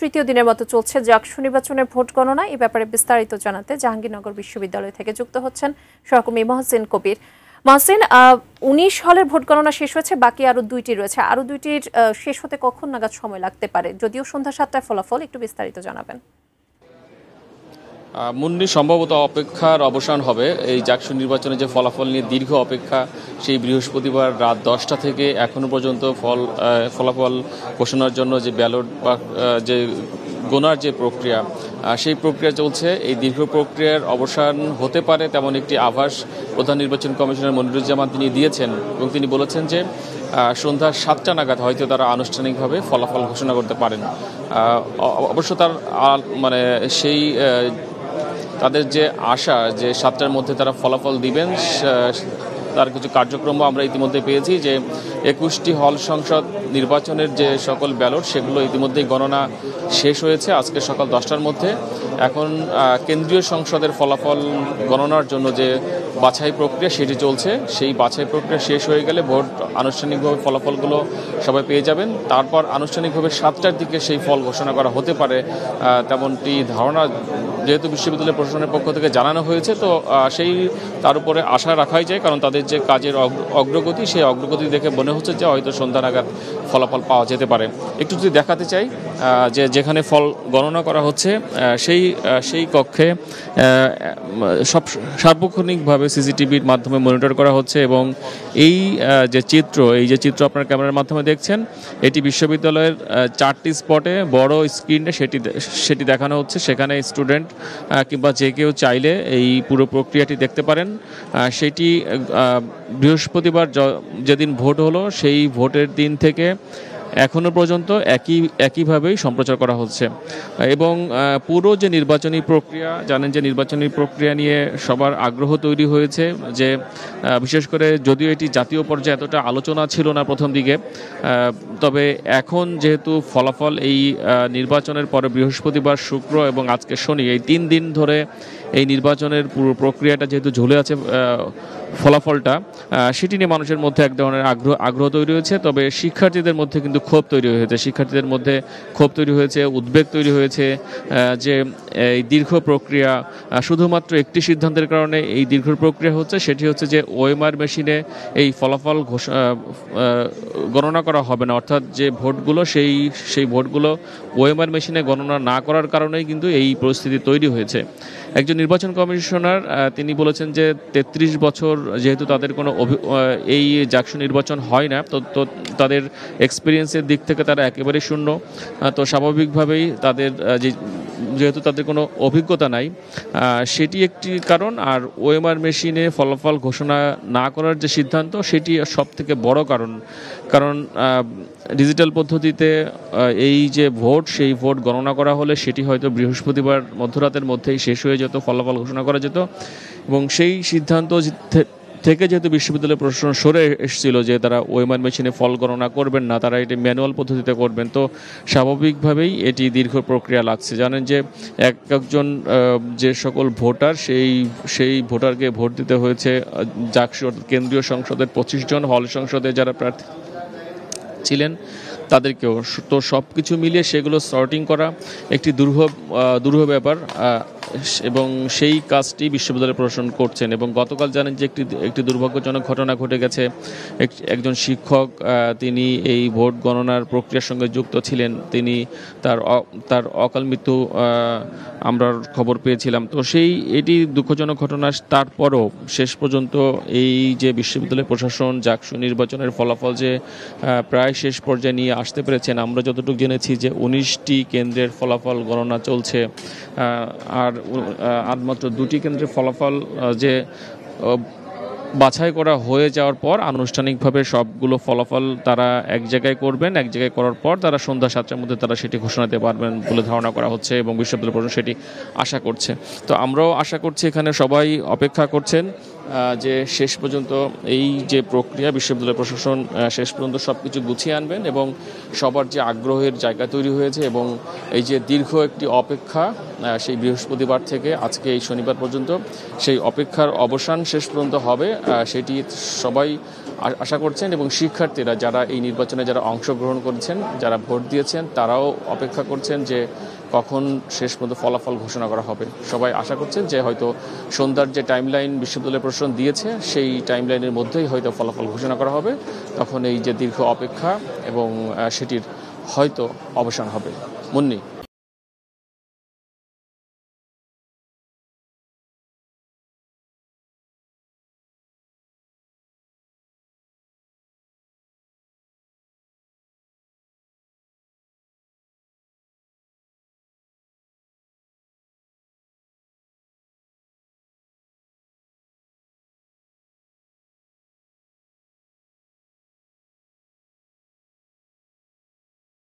তৃতীয় দিনের মতো চলছে জাকসু নির্বাচনের ভোট গণনা। এই ব্যাপারে বিস্তারিত জানাতে জাহাঙ্গীরনগর বিশ্ববিদ্যালয় থেকে যুক্ত হচ্ছেন সহকর্মী মহসিন কবির। মহসিন, 19 হলের ভোট গণনা শেষ হয়েছে, বাকি আরো 2টি রয়েছে। আরো 2টির শেষ হতে কখন নাগাদ সময় লাগতে পারে? যদিও সন্ধ্যা 7টায় ফলাফল, একটু বিস্তারিত জানাবেন। মুন্নি সম্ভবত অপেক্ষার অবসান হবে। এই জাকসু নির্বাচনে যে ফলাফল নিয়ে দীর্ঘ অপেক্ষা, সেই বৃহস্পতিবার রাত 10টা থেকে এখনো পর্যন্ত ফলাফল ঘোষণার জন্য যে ব্যালট বা যে গোনার যে প্রক্রিয়া, সেই প্রক্রিয়া চলছে। এই দীর্ঘ প্রক্রিয়ার অবসান হতে পারে তেমন একটি আভাস প্রধান নির্বাচন কমিশনার মনিরুজ্জামান তিনি দিয়েছেন এবং তিনি বলেছেন যে সন্ধ্যা 7টা নাগাদ হয়তো তারা আনুষ্ঠানিকভাবে ফলাফল ঘোষণা করতে পারেন। অবশ্য তার মানে সেই তাদের যে আশা যে 7টার মধ্যে তারা ফলাফল দিবেন, তার কিছু কার্যক্রম আমরা ইতিমধ্যে পেয়েছি যে 21টি হল সংসদ নির্বাচনের যে সকল ব্যালট সেগুলো ইতিমধ্যেই গণনা শেষ হয়েছে আজকে সকাল 10টার মধ্যে। এখন কেন্দ্রীয় সংসদের ফলাফল গণনার জন্য যে বাছাই প্রক্রিয়া সেটি চলছে। সেই বাছাই প্রক্রিয়া শেষ হয়ে গেলে ভোট আনুষ্ঠানিকভাবে ফলাফলগুলো সবাই পেয়ে যাবেন। তারপর আনুষ্ঠানিকভাবে 7টার দিকে সেই ফল ঘোষণা করা হতে পারে তেমনটি ধারণা যেহেতু বিশ্ববিদ্যালয় প্রশাসনের পক্ষ থেকে জানানো হয়েছে। তো তার উপরে আশা রাখাই যায়, কারণ তাদের যে কাজের অগ্রগতি, সেই অগ্রগতি দেখে মনে হচ্ছে যে হয়তো সন্ধ্যা নাগাদ ফলাফল পাওয়া যেতে পারে। একটু যদি দেখাতে চাই যে যেখানে ফল গণনা করা হচ্ছে সেই কক্ষে সব সার্বক্ষণিকভাবে সিসিটিভির মাধ্যমে মনিটর করা হচ্ছে এবং এই যে চিত্র আপনার ক্যামেরার মাধ্যমে দেখছেন, এটি বিশ্ববিদ্যালয়ের 4টি স্পটে বড় স্ক্রিনে সেটি দেখানো হচ্ছে। সেখানে স্টুডেন্ট কিংবা যে কেউ চাইলে এই পুরো প্রক্রিয়াটি দেখতে পারেন। সেটি বৃহস্পতিবার যেদিন ভোট হলো সেই ভোটের দিন থেকে এখনো পর্যন্ত একইভাবেই সম্প্রচার করা হচ্ছে এবং পুরো যে নির্বাচনী প্রক্রিয়া, জানেন যে নির্বাচনী প্রক্রিয়া নিয়ে সবার আগ্রহ তৈরি হয়েছে, যে বিশেষ করে যদিও এটি জাতীয় পর্যায়ে এতটা আলোচনা ছিল না প্রথম দিকে, তবে এখন যেহেতু ফলাফল এই নির্বাচনের পরে বৃহস্পতিবার, শুক্র এবং আজকে শনি, এই 3 দিন ধরে এই নির্বাচনের পুরো প্রক্রিয়াটা যেহেতু ঝুলে আছে ফলাফলটা, সেটি নিয়ে মানুষের মধ্যে এক ধরনের আগ্রহ তৈরি হয়েছে। তবে শিক্ষার্থীদের মধ্যে কিন্তু ক্ষোভ তৈরি হয়েছে, উদ্বেগ তৈরি হয়েছে যে এই দীর্ঘ প্রক্রিয়া, শুধুমাত্র একটি সিদ্ধান্তের কারণে এই দীর্ঘ প্রক্রিয়া হচ্ছে, সেটি হচ্ছে যে ওএমআর মেশিনে এই ফলাফল গণনা করা হবে না। অর্থাৎ যে ভোটগুলো সেই ভোটগুলো ওএমআর মেশিনে গণনা না করার কারণেই কিন্তু এই পরিস্থিতি তৈরি হয়েছে। একজন নির্বাচন কমিশনার তিনি বলেছেন যে 33 বছর যেহেতু তাদের কোনো এই জাকসু নির্বাচন হয় না, তো তাদের এক্সপিরিয়েন্সের দিক থেকে তারা একেবারেই শূন্য। তো স্বাভাবিকভাবেই যেহেতু তাদের কোনো অভিজ্ঞতা নাই, সেটি একটি কারণ। আর ওএমআর মেশিনে ফলাফল ঘোষণা না করার যে সিদ্ধান্ত, সেটি সবথেকে বড় কারণ ডিজিটাল পদ্ধতিতে এই যে ভোট, সেই ভোট গণনা করা হলে সেটি হয়তো বৃহস্পতিবার মধ্যরাতের মধ্যেই শেষ হয়ে যেত, ফলাফল ঘোষণা করা যেত। এবং সেই সিদ্ধান্ত থেকে যেহেতু বিশ্ববিদ্যালয় প্রশাসন সরে এসেছিল যে তারা ওএমআর মেশিনে ফল গণনা করবেন না, তারা এটি ম্যানুয়াল পদ্ধতিতে করবেন, তো স্বাভাবিকভাবেই এটি দীর্ঘ প্রক্রিয়া লাগছে। জানেন যে একজন যে সকল ভোটার, সেই ভোটারকে ভোট দিতে হয়েছে জাকসু কেন্দ্রীয় সংসদের 25 জন, হল সংসদে যারা প্রার্থী ছিলেন তাদেরকেও। তো সব কিছু মিলিয়ে সেগুলো সর্টিং করা একটি দুরূহ ব্যাপার এবং সেই কাজটি বিশ্ববিদ্যালয় প্রশাসন করছেন। এবং গতকাল জানেন যে একটি দুর্ভাগ্যজনক ঘটনা ঘটে গেছে। একজন শিক্ষক, তিনি এই ভোট গণনার প্রক্রিয়ার সঙ্গে যুক্ত ছিলেন, তিনি তার অকাল মৃত্যু আমরা খবর পেয়েছিলাম। তো এটি দুঃখজনক ঘটনা। তারপরও শেষ পর্যন্ত এই যে বিশ্ববিদ্যালয় প্রশাসন জাকসু নির্বাচনের ফলাফল যে প্রায় শেষ পর্যায়ে নিয়ে আসতে পেরেছেন, আমরা যতটুকু জেনেছি যে 19টি কেন্দ্রের ফলাফল গণনা চলছে, আর মাত্র 2টি কেন্দ্রের ফলাফল যে বাছাই করা হয়ে যাওয়ার পর আনুষ্ঠানিকভাবে সবগুলো ফলাফল তারা এক জায়গায় করার পর তারা সন্ধ্যা 7টার মধ্যে তারা সেটি ঘোষণা দিতে পারবেন বলে ধারণা করা হচ্ছে এবং বিশ্ববিদ্যালয় প্রশাসন সেটি আশা করছে। তো আমরাও আশা করছি, এখানে সবাই অপেক্ষা করছেন যে শেষ পর্যন্ত এই যে প্রক্রিয়া, বিশ্ববিদ্যালয় প্রশাসন শেষ পর্যন্ত সব কিছু গুছিয়ে আনবেন এবং সবার যে আগ্রহের জায়গা তৈরি হয়েছে এবং এই যে দীর্ঘ একটি অপেক্ষা, সেই বৃহস্পতিবার থেকে আজকে এই শনিবার পর্যন্ত সেই অপেক্ষার অবসান শেষ পর্যন্ত হবে, সেটি সবাই আশা করছেন এবং শিক্ষার্থীরা যারা এই নির্বাচনে যারা অংশগ্রহণ করেছেন, যারা ভোট দিয়েছেন, তারাও অপেক্ষা করছেন যে কখন শেষ পর্যন্ত ফলাফল ঘোষণা করা হবে। সবাই আশা করছেন যে হয়তো সন্ধ্যার যে টাইমলাইন বিশ্ববিদ্যালয় প্রশাসন দিয়েছে সেই টাইমলাইনের মধ্যেই হয়তো ফলাফল ঘোষণা করা হবে। তখন এই যে দীর্ঘ অপেক্ষা এবং সেটির হয়তো অবসান হবে। মুন্নি।